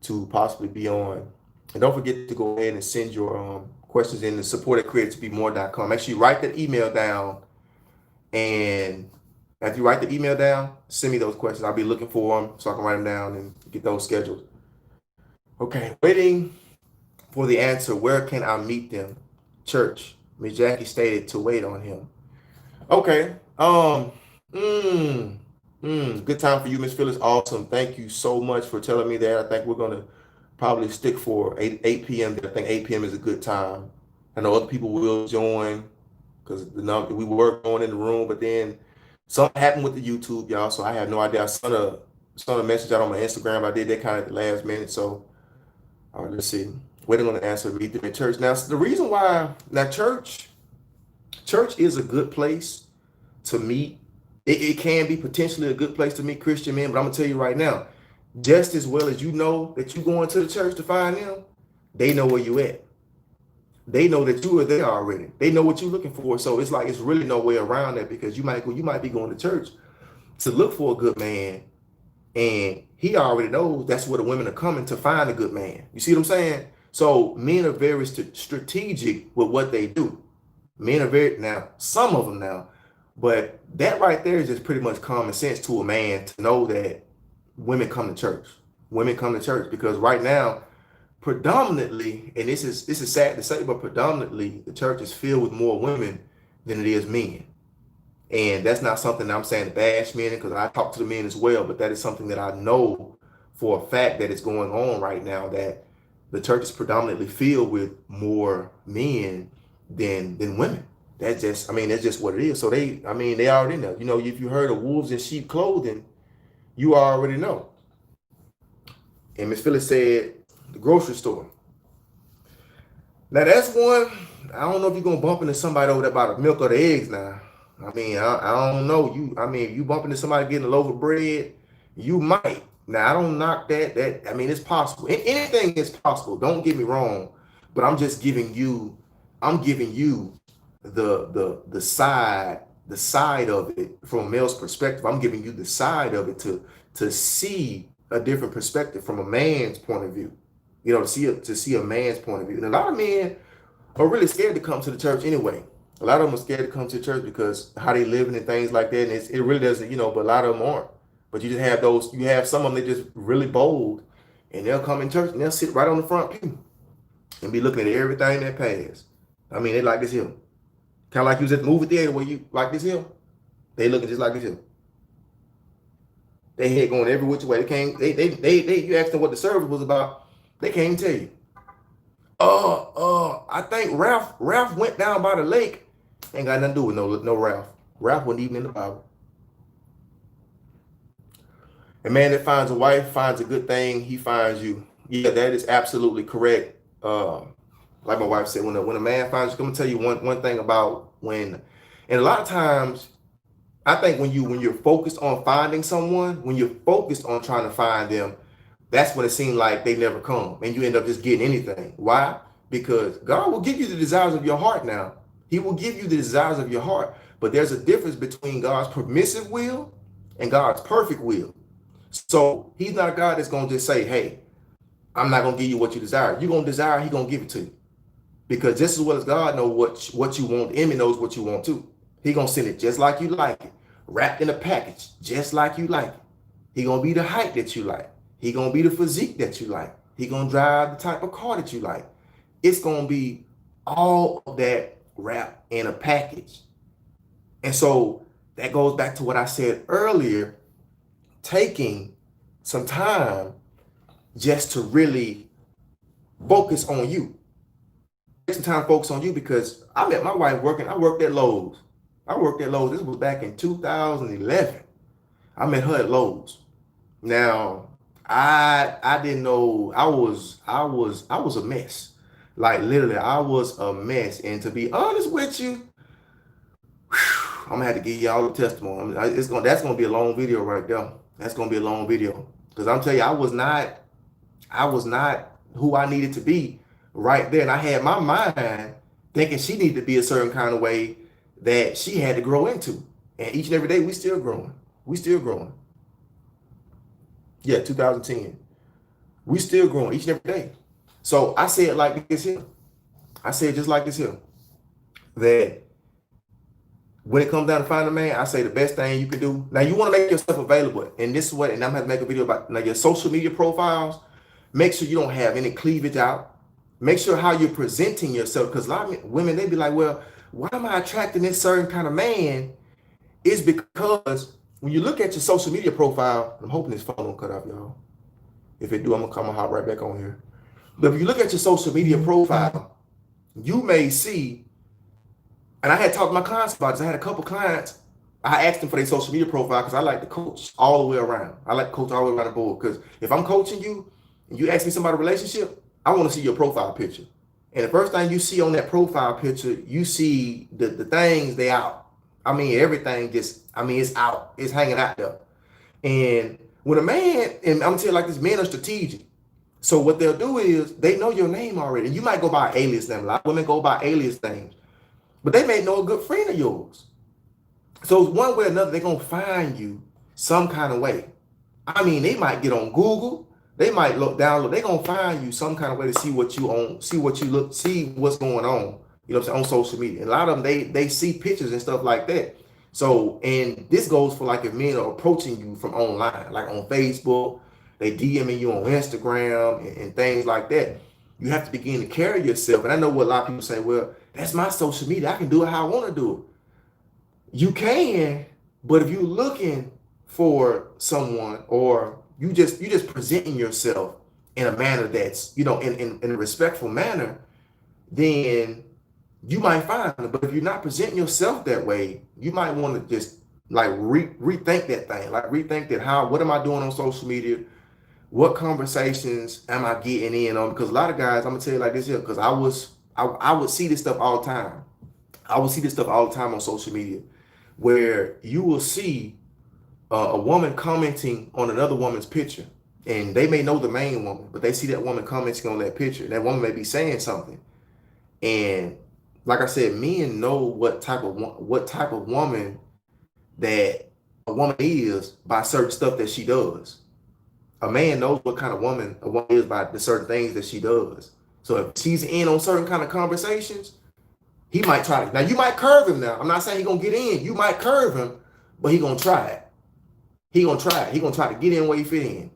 S1: to possibly be on. And don't forget to go ahead and send your questions in the support@creativetobeMore.com. Make sure you write that email down and After you write the email down, send me those questions. I'll be looking for them so I can write them down and get those scheduled. Okay, waiting for the answer. Where can I meet them? Church. Miss Jackie stated to wait on him. Okay. Good time for you, Miss Phyllis. Awesome. Thank you so much for telling me that. I think we're gonna probably stick for 8 p.m. I think 8 p.m. is a good time. I know other people will join because the number we were going in the room, but then something happened with the YouTube, y'all. So I have no idea. I sent a message out on my Instagram. I did that kind of at the last minute. So let's see. Waiting on the answer. Meet them at church. Now the reason why church is a good place to meet. It can be potentially a good place to meet Christian men, but I'm gonna tell you right now, just as well as you know that you going to the church to find them, they know where you at. They know that you are there already. They know what you're looking for. So it's like it's really no way around that because you might be going to church to look for a good man, and he already knows that's where the women are coming to find a good man. You see what I'm saying? So men are very strategic with what they do. Men are very now, some of them now, but that right there is just pretty much common sense to a man to know that women come to church. Women come to church because right now, predominantly, and this is sad to say, but predominantly the church is filled with more women than it is men. And that's not something that I'm saying to bash men because I talk to the men as well, but that is something that I know for a fact that is going on right now, that the church is predominantly filled with more men than women. That's just what it is. So they already know. You know, if you heard of wolves in sheep clothing, you already know. And Miss Phyllis said the grocery store. Now that's one. I don't know if you're gonna bump into somebody over there about the milk or the eggs now. I don't know. You bump into somebody getting a loaf of bread, you might. Now I don't knock that. It's possible. Anything is possible. Don't get me wrong. But I'm giving you the side of it from a male's perspective. I'm giving you the side of it to see a different perspective from a man's point of view. You know, to see a man's point of view. And a lot of men are really scared to come to the church anyway. A lot of them are scared to come to church because how they living and things like that. And it really doesn't, but a lot of them aren't. But you have some of them that just really bold and they'll come in church and they'll sit right on the front pew and be looking at everything that pass. They like this here. Kind of like you was at the movie theater where you like this here. They looking just like this here. They head going every which way. They can't, you asked them what the service was about. They can't tell you. I think Ralph went down by the lake. Ain't got nothing to do with no Ralph. Ralph wasn't even in the Bible. A man that finds a wife finds a good thing. He finds you. Yeah, that is absolutely correct. Like my wife said, when a man finds you, I'm gonna tell you one thing about and a lot of times, I think when you're focused on finding someone, when you're focused on trying to find them, that's when it seems like they never come and you end up just getting anything. Why? Because God will give you the desires of your heart now. He will give you the desires of your heart. But there's a difference between God's permissive will and God's perfect will. So he's not a God that's going to just say, hey, I'm not going to give you what you desire. You're going to desire, he's going to give it to you. Because just as well as God knows what you want, Emmy knows what you want too. He's going to send it just like you like it, wrapped in a package, just like you like it. He's going to be the height that you like. He's going to be the physique that you like. He's going to drive the type of car that you like. It's going to be all of that wrapped in a package. And so that goes back to what I said earlier, taking some time just to really focus on you. Take some time to focus on you because I met my wife working. I worked at Lowe's. This was back in 2011. I met her at Lowe's. Now, I didn't know I was a mess. Like literally, I was a mess. And to be honest with you, I'm gonna have to give y'all a testimony. That's gonna be a long video right there. That's gonna be a long video because I'm telling you, I was not who I needed to be right there, and I had my mind thinking she needed to be a certain kind of way that she had to grow into. And each and every day, we still growing. Yeah, 2010. We still growing each and every day. So I said like this here. I said just like this here that when it comes down to finding a man, I say the best thing you can do. Now you want to make yourself available, and this is what, and I'm gonna make a video about now your social media profiles. Make sure you don't have any cleavage out. Make sure how you're presenting yourself, because a lot of women, they be like, well, why am I attracting this certain kind of man? It's because when you look at your social media profile, I'm hoping this phone don't cut off, y'all. If it do, I'm gonna hop right back on here. But if you look at your social media profile, you may see, and I had talked to my clients about this. I had a couple clients. I asked them for their social media profile because I like to coach all the way around. I like to coach all the way around the board, because if I'm coaching you and you ask me somebody relationship, I want to see your profile picture. And the first thing you see on that profile picture, you see the things they out. I mean, everything just, I mean, it's out. It's hanging out there. And when a man, and I'm telling you like this, men are strategic. So what they'll do is they know your name already. You might go by an alias name. A lot of women go by alias names, but they may know a good friend of yours. So one way or another, they're gonna find you some kind of way. I mean, they might get on Google, they might look download, they're gonna find you some kind of way to see what you own, see what you look, see what's going on, you know what I'm saying, on social media. And a lot of them, they see pictures and stuff like that. So, and this goes for like if men are approaching you from online, like on Facebook, they DMing you on Instagram and things like that. You have to begin to carry yourself. And I know what a lot of people say, well, that's my social media, I can do it how I want to do it. You can, but if you're looking for someone, or you just presenting yourself in a manner that's, you know, in a respectful manner, then you might find it. But if you're not presenting yourself that way, you might want to just like rethink that thing. Like rethink that, what am I doing on social media? What conversations am I getting in on? Because a lot of guys, I'm gonna tell you like this here, because I would see this stuff all the time. I would see this stuff all the time on social media, where you will see a woman commenting on another woman's picture, and they may know the main woman, but they see that woman commenting on that picture. That woman may be saying something, and like I said, men know what type of woman that a woman is by certain stuff that she does. A man knows what kind of woman a woman is by the certain things that she does. So if she's in on certain kind of conversations, he might try to. Now you might curve him. Now I'm not saying he's gonna get in. You might curve him, but he gonna try it. He gonna try it. He gonna try to get in where he fit in.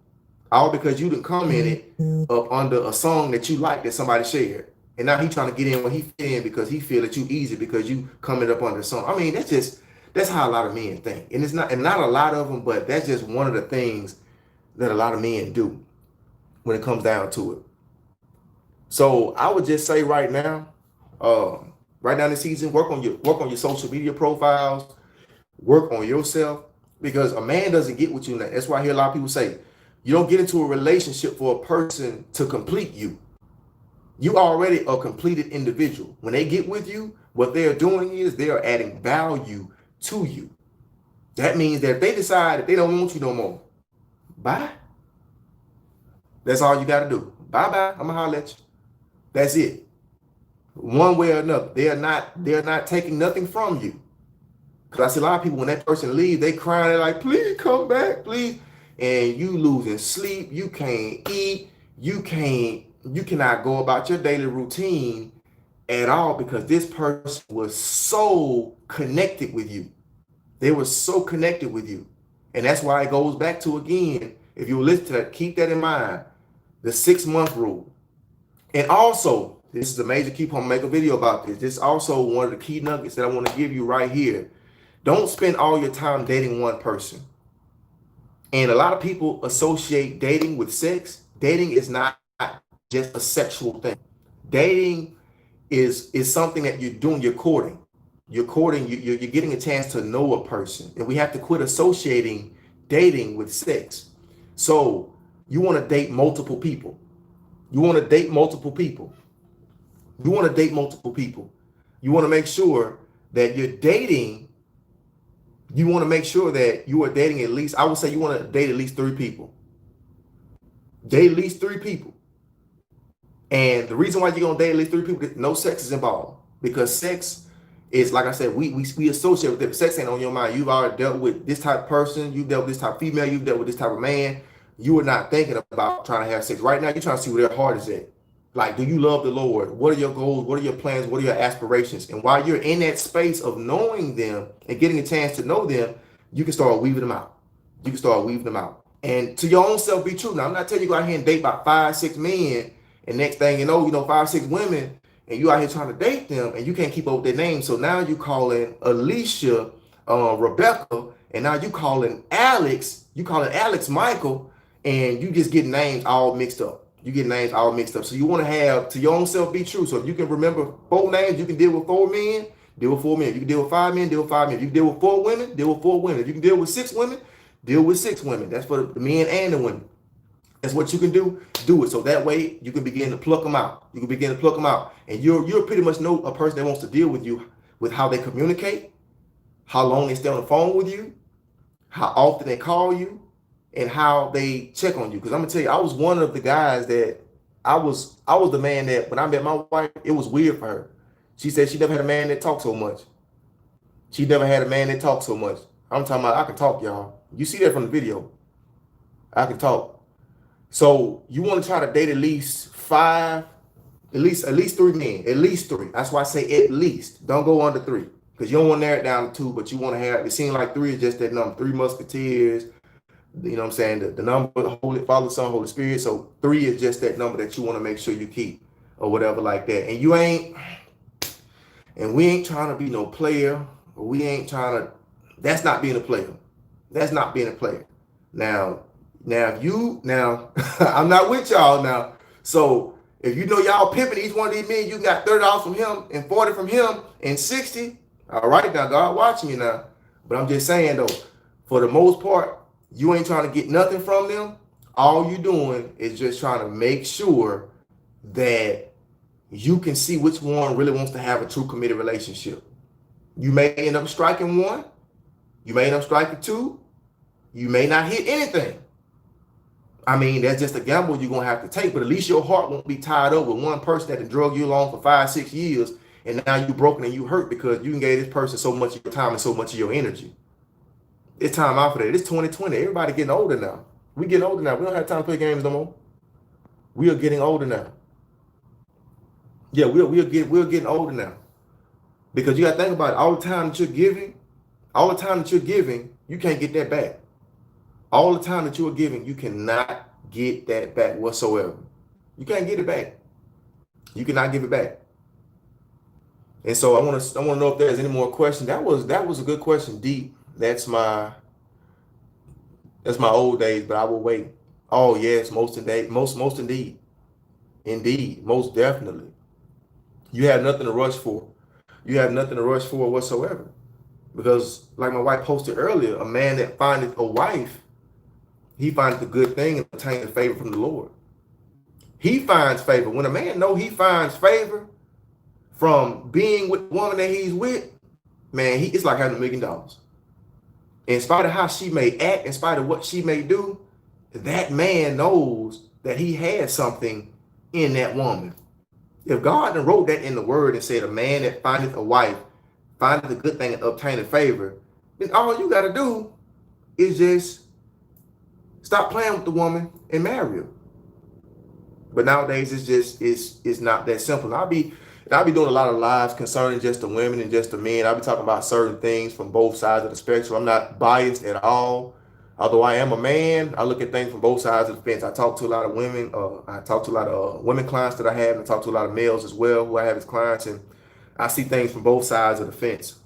S1: All because you done commented up under a song that you like that somebody shared, and now he trying to get in where he fit in because he feel that you easy because you coming up under a song. I mean, that's how a lot of men think, and it's not, and not a lot of them, but that's just one of the things that a lot of men do when it comes down to it. So I would just say right now, right now this season, work on your social media profiles, work on yourself, because a man doesn't get what you need. That's why I hear a lot of people say, you don't get into a relationship for a person to complete you. You already a completed individual. When they get with you, what they're doing is they are adding value to you. That means that if they decide that they don't want you no more, bye. That's all you got to do. Bye-bye. I'm going to holler at you. That's it. One way or another. They're not taking nothing from you. Because I see a lot of people, when that person leaves, they crying, they're like, please come back, please. And you losing sleep, you can't eat, you cannot go about your daily routine at all, because this person was so connected with you. They were so connected with you. And that's why it goes back to, again, if you listen to that, keep that in mind, the 6-month rule. And also, this is a major key point. I'm gonna make a video about this. This is also one of the key nuggets that I want to give you right here. Don't spend all your time dating one person. And a lot of people associate dating with sex. Dating is not just a sexual thing. Dating is something that you're doing. You're courting. You're courting. You're getting a chance to know a person. And we have to quit associating dating with sex. So you want to date multiple people. You want to date multiple people. You want to date multiple people. You want to make sure that you're dating. You want to make sure that you are dating at least, I would say you want to date at least 3 people. Date at least 3 people. And the reason why you're going to date at least 3 people, no sex is involved. Because sex is, like I said, we associate with it. Sex ain't on your mind. You've already dealt with this type of person. You've dealt with this type of female. You've dealt with this type of man. You are not thinking about trying to have sex. Right now, you're trying to see where their heart is at. Like, do you love the Lord? What are your goals? What are your plans? What are your aspirations? And while you're in that space of knowing them and getting a chance to know them, you can start weaving them out. You can start weaving them out. And to your own self, be true. Now, I'm not telling you go out here and date about 5, 6 men, and next thing you know 5, 6 women, and you out here trying to date them, and you can't keep up with their names. So now you calling Alicia, Rebecca, and now you calling Alex Michael, and you just get names all mixed up. You get names all mixed up. So you want to have, to your own self, be true. So if you can remember 4 names, you can deal with 4 men, deal with 4 men. You can deal with 5 men, deal with 5 men. If you can deal with 4 women, deal with 4 women. If you can deal with 6 women, deal with 6 women. That's for the men and the women. That's what you can do. Do it. So that way you can begin to pluck them out. You can begin to pluck them out. And you'll pretty much know a person that wants to deal with you with how they communicate, how long they stay on the phone with you, how often they call you, and how they check on you. Because I'm gonna tell you, I was one of the guys that I was the man that when I met my wife, it was weird for her. She said she never had a man that talked so much. She never had a man that talked so much. I'm talking about I can talk, y'all. You see that from the video. I can talk. So you want to try to date at least 5, at least 3 men, at least 3. That's why I say at least. Don't go under 3, because you don't want to narrow it down to 2, but you want to have. It seems like 3 is just that number. 3 musketeers. You know what I'm saying? The number, the Holy Father, Son, Holy Spirit. So 3 is just that number that you want to make sure you keep, or whatever like that. And we ain't trying to be no player. Or we ain't trying to. That's not being a player. That's not being a player. Now, I'm not with y'all now. So if you know y'all pimping each one of these men, you got $30 from him and 40 from him and 60. All right, now God watching you now. But I'm just saying though, for the most part, you ain't trying to get nothing from them. All you doing is just trying to make sure that you can see which one really wants to have a true committed relationship. You may end up striking 1. You may end up striking 2. You may not hit anything. I mean, that's just a gamble you're going to have to take, but at least your heart won't be tied up with one person that can drug you along for 5, 6 years, and now you're broken and you hurt because you can give this person so much of your time and so much of your energy. It's time out for that. It's 2020. Everybody getting older now. We getting older now. We don't have time to play games no more. We are getting older now. Yeah, we're getting older now. Because you got to think about it. All the time that you're giving, you can't get that back. All the time that you are giving, you cannot get that back whatsoever. You can't get it back. You cannot give it back. And so I want to know if there's any more questions. That was a good question, deep. That's my old days, but I will wait. Oh yes, most indeed, most definitely. You have nothing to rush for. You have nothing to rush for whatsoever, because like my wife posted earlier, a man that findeth a wife, he finds the good thing and obtains favor from the Lord. He finds favor. When a man know he finds favor from being with the woman that he's with, man, it's like having $1 million. In spite of how she may act, in spite of what she may do, that man knows that he has something in that woman. If God done wrote that in the word and said a man that findeth a wife, findeth a good thing and obtaineth favor, then all you got to do is just stop playing with the woman and marry her. But nowadays it's not that simple. I'll be doing a lot of lives concerning just the women and just the men. I'll be talking about certain things from both sides of the spectrum. I'm not biased at all. Although I am a man, I look at things from both sides of the fence. I talk to a lot of women. I talk to a lot of women clients that I have, and I talk to a lot of males as well who I have as clients, and I see things from both sides of the fence.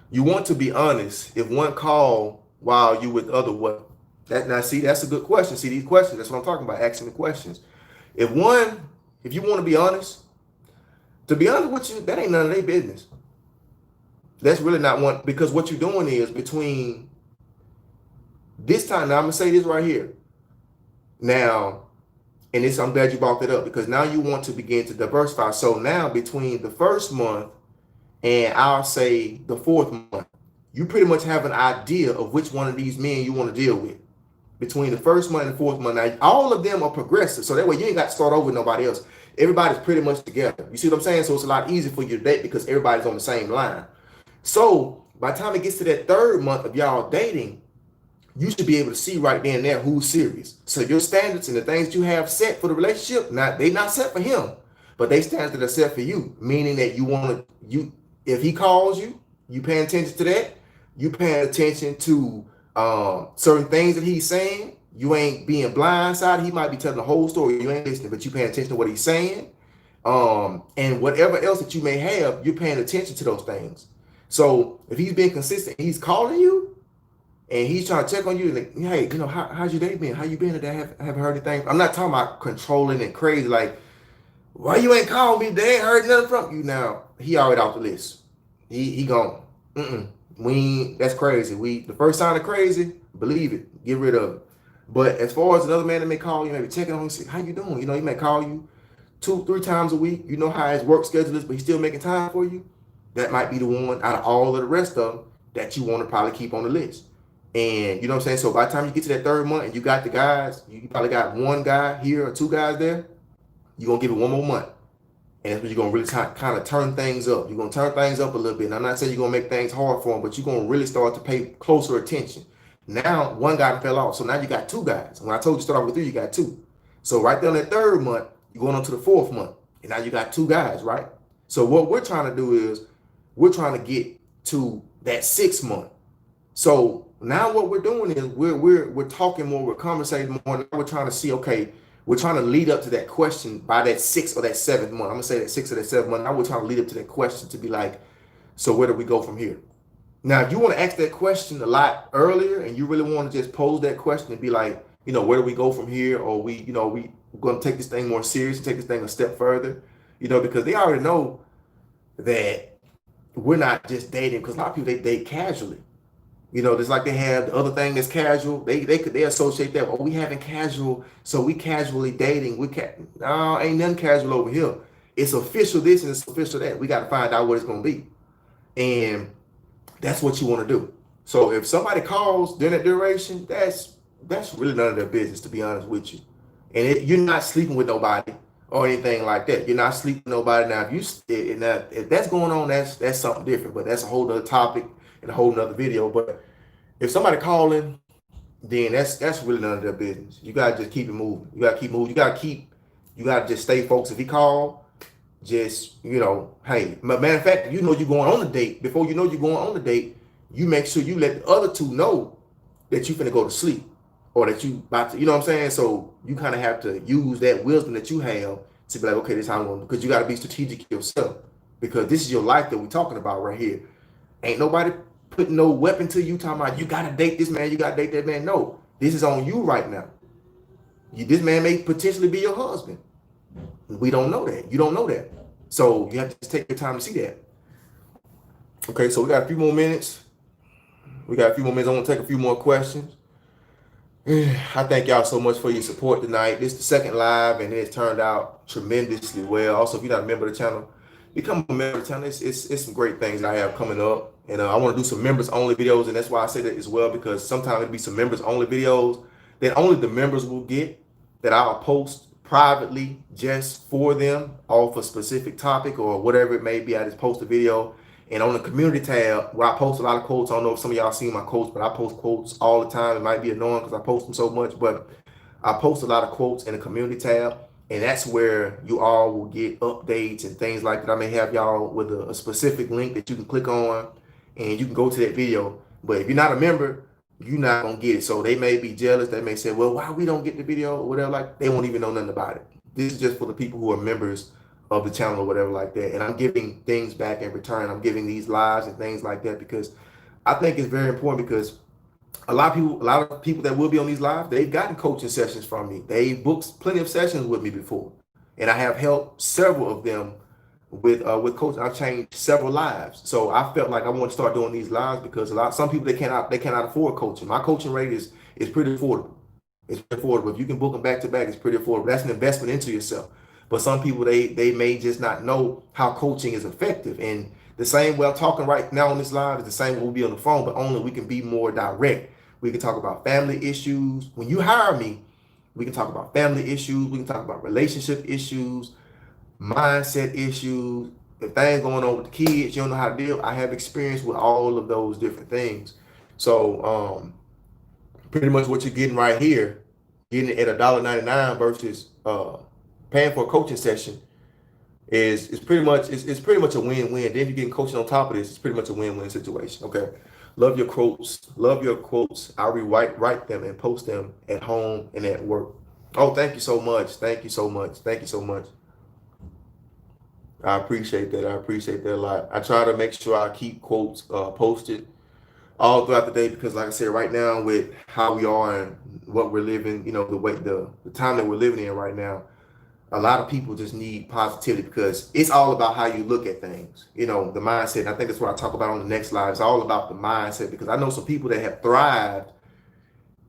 S1: You want to be honest. If one call while you with other, what? That's a good question. See, these questions, that's what I'm talking about, asking the questions. If you want to be honest, to be honest with you, that ain't none of their business. That's really not one, because what you're doing is between this time, now I'm going to say this right here. Now, and this, I'm glad you brought that up, because now you want to begin to diversify. So now between the first month and I'll say the 4th month, you pretty much have an idea of which one of these men you want to deal with. Between the 1st month and the 4th month, now all of them are progressive, so that way you ain't got to start over with nobody else. Everybody's pretty much together. You see what I'm saying? So it's a lot easier for you to date because everybody's on the same line. So by the time it gets to that 3rd month of y'all dating, you should be able to see right then and there who's serious. So your standards and the things you have set for the relationship, they not set for him, but they standards that are set for you. Meaning that you want to if he calls you, you paying attention to that. You paying attention to certain things that he's saying. You ain't being blindsided. He might be telling the whole story. You ain't listening, but you paying attention to what he's saying. And whatever else that you may have, you're paying attention to those things. So if he's being consistent, he's calling you and he's trying to check on you, like, hey, how's your day been? How you been today? Have heard anything? I'm not talking about controlling and crazy, like, why you ain't called me? They ain't heard nothing from you. Now he already off the list. He gone. That's crazy. The first sign of crazy, believe it, get rid of it. But as far as another man that may call you, maybe checking on you, say, how you doing? He may call you 2-3 times a week. You know how his work schedule is, but he's still making time for you. That might be the one out of all of the rest of them that you want to probably keep on the list. And you know what I'm saying? So by the time you get to that third month and you got the guys, you probably got one guy here or two guys there, you're going to give it one more month. And that's when you're going to really kind of turn things up. You're going to turn things up a little bit. And I'm not saying you're going to make things hard for them, but you're going to really start to pay closer attention. Now, one guy fell off. So now you got two guys. When I told you to start off with 3, you got 2. So right there in that third month, you're going on to the 4th month. And now you got 2 guys, right? So what we're trying to do is we're trying to get to that 6th month. So now what we're doing is we're talking more, we're conversating more. Now we're trying to see, okay, we're trying to lead up to that question by that 6th or that 7th month. I'm gonna say that 6th or that 7th month. Now we're trying to lead up to that question to be like, so where do we go from here? Now, if you want to ask that question a lot earlier and you really want to just pose that question and be like, where do we go from here? Or we're going to take this thing more serious and take this thing a step further, because they already know that we're not just dating, because a lot of people, they date casually. Just like they have the other thing that's casual. They associate that. Oh, we having casual, so we casually dating. No, ain't nothing casual over here. It's official this and it's official that. We got to find out what it's going to be. And that's what you want to do. So if somebody calls during that duration, that's really none of their business, to be honest with you. And you're not sleeping with nobody or anything like that. You're not sleeping with nobody. Now, if that's going on, that's something different. But that's a whole other topic and a whole nother video. But if somebody calling, then that's really none of their business. You gotta just keep it moving. You gotta keep moving. You gotta just stay focused. If he call, just, hey, matter of fact, you're going on a date. Before you're going on the date, you make sure you let the other two know that you finna go to sleep or that you about to, you know what I'm saying? So you kind of have to use that wisdom that you have to be like, okay, this is how I'm going, because you got to be strategic yourself, because this is your life that we're talking about right here. Ain't nobody putting no weapon to you talking about you got to date this man, you got to date that man. No, this is on you right now. This man may potentially be your husband. We don't know that. You don't know that. So you have to take your time to see that. Okay, so we got a few more minutes. I want to take a few more questions. I thank y'all so much for your support tonight. This is the second live, and it's turned out tremendously well. Also, if you're not a member of the channel, become a member of the channel. It's some great things that I have coming up. And I want to do some members only videos, and that's why I say that as well, because sometimes it'll be some members only videos that only the members will get, that I'll post privately just for them off a specific topic or whatever it may be. I just post a video. And on the community tab, where I post a lot of quotes, I don't know if some of y'all seen my quotes, but I post quotes all the time. It might be annoying because I post them so much, but I post a lot of quotes in the community tab. And that's where you all will get updates and things like that. I may have y'all with a specific link that you can click on and you can go to that video. But if you're not a member, you're not going to get it. So they may be jealous. They may say, well, why we don't get the video or whatever. Like, they won't even know nothing about it. This is just for the people who are members of the channel or whatever like that. And I'm giving things back in return. I'm giving these lives and things like that because I think it's very important, because a lot of people that will be on these lives, they've gotten coaching sessions from me. They booked plenty of sessions with me before. And I have helped several of them with coaching. I've changed several lives. So I felt like I want to start doing these lives because some people, they cannot afford coaching. My coaching rate is pretty affordable. It's pretty affordable. If you can book them back to back, it's pretty affordable. That's an investment into yourself. But some people, they may just not know how coaching is effective. And the same way I'm talking right now on this live is the same way we'll be on the phone, but only we can be more direct. We can talk about family issues. When you hire me, we can talk about family issues. We can talk about relationship issues, mindset issues. If things going on with the kids, you don't know how to deal. I have experience with all of those different things. So Pretty much what you're getting right here, getting it at $1.99 versus paying for a coaching session is pretty much it's pretty much a win-win. Then if you're getting coaching on top of this, it's pretty much a win-win situation. Okay. Love your quotes. Love your quotes. I write them and post them at home and at work. Oh, thank you so much. Thank you so much. Thank you so much. I appreciate that. I appreciate that a lot. I try to make sure I keep quotes posted all throughout the day because, like I said, right now with how we are and what we're living, the time that we're living in right now, a lot of people just need positivity because it's all about how you look at things. The mindset. And I think that's what I talk about on the next slide. It's all about the mindset because I know some people that have thrived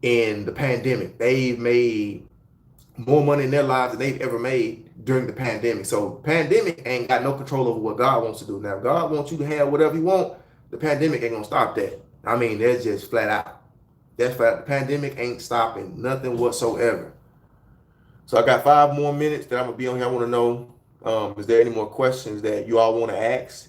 S1: in the pandemic. They've made more money in their lives than they've ever made during the pandemic. So pandemic ain't got no control over what God wants to do. Now, if God wants you to have whatever you want, the pandemic ain't gonna stop that. I mean, that's just flat out. That's flat. The pandemic ain't stopping nothing whatsoever. So I got 5 more minutes that I'm gonna be on here. I want to know, is there any more questions that you all want to ask?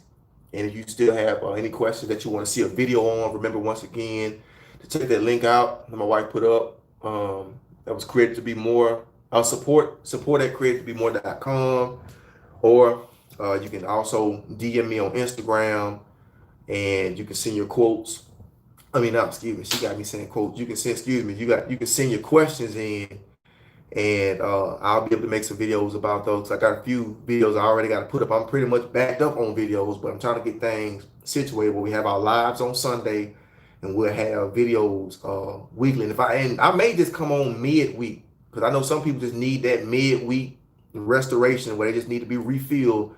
S1: And if you still have any questions that you want to see a video on, remember once again to check that link out that my wife put up. That was created to be more. Support at created2be more.com, or you can also DM me on Instagram, and you can send your quotes. I mean, no, excuse me. She got me saying quotes. You can send. Excuse me. You can send your questions in, and I'll be able to make some videos about those. I got a few videos I already got to put up. I'm pretty much backed up on videos, but I'm trying to get things situated where we have our lives on Sunday, and we'll have videos weekly. And I may just come on midweek because I know some people just need that midweek restoration where they just need to be refilled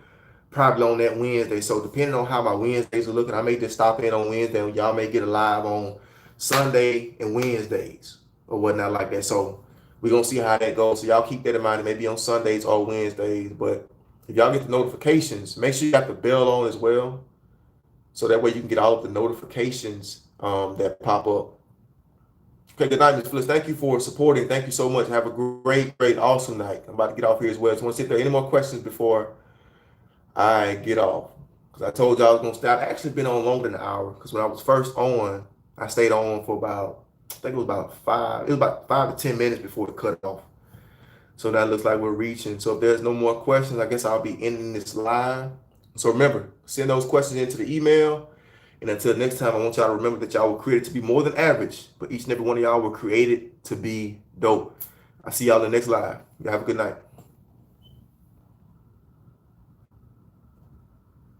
S1: probably on that Wednesday. So depending on how my Wednesdays are looking, I may just stop in on Wednesday, and y'all may get a live on Sunday and Wednesdays or whatnot like that. So we're gonna see how that goes. So y'all keep that in mind. It may be on Sundays or Wednesdays, but if y'all get the notifications, make sure you got the bell on as well, so that way you can get all of the notifications that pop up. Okay, good night, Ms. Phyllis. Thank you for supporting. Thank you so much. Have a great, awesome night. I'm about to get off here as well. Just want to see if there are any more questions before I get off. Because I told y'all I was going to stop. I've actually been on longer than an hour. Because when I was first on, I stayed on for about, I think it was about 5 to 10 minutes before it cut off. So now it looks like we're reaching. So if there's no more questions, I guess I'll be ending this live. So remember, send those questions into the email. And until next time, I want y'all to remember that y'all were created to be more than average, but each and every one of y'all were created to be dope. I'll see y'all in the next live. Y'all have a good night.